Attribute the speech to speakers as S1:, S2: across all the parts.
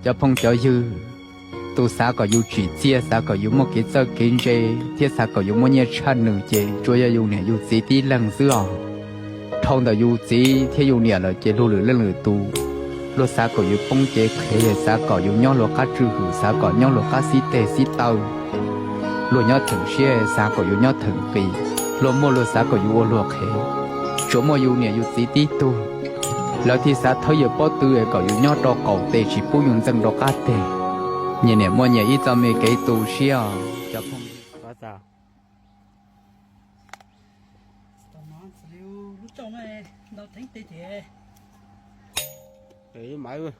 S1: cho phong cho dư tu xã có yêu chỉ chia xã có yêu một cái giờ kinh tế thiết xã có yêu một nhà chăn nữ chế chúa yêu nè yêu chỉ tí lần xưa thông đã yêu chỉ thiết yêu nè là chế lưu lử lên lử tu lúc xã có yêu phong chế khế xã có yêu nhau lúc cá trừ hử xã có nhau lúc cá xí tê xí tàu lúc nhau thường xia xã có yêu nhau thường kỳ lúc mua lúc xã có yêu lúc khế chỗ mua yêu nè yêu chỉ tí tuแล้วที่สาทอยป้อตื้อก็อยู่ยอดดอกเก่าเตชิปุยุนจังดอกกาเตเนี่ยมัวเนี่ยอีจะมีเกตูเชียจะพงก็จะ
S2: ตอนนั้นสิรู้จักไหมเราทิ้งเตะ
S3: เอ้ยไม่เว้ย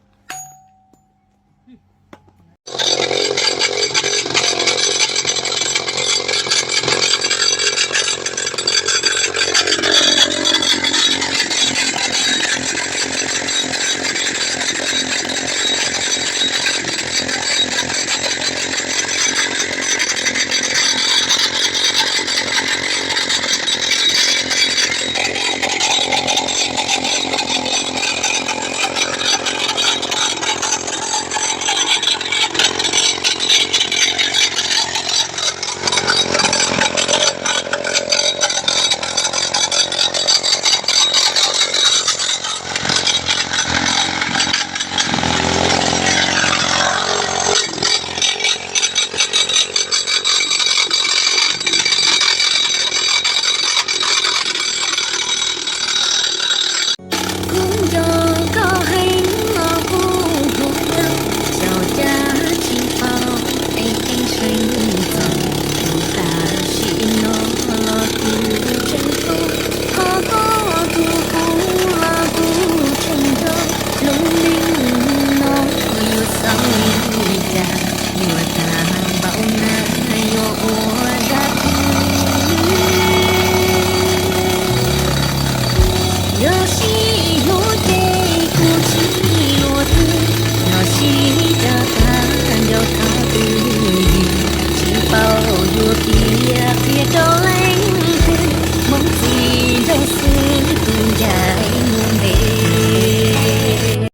S4: Hãy subscribe cho kênh Ghiền Mì Gõ để không bỏ lỡ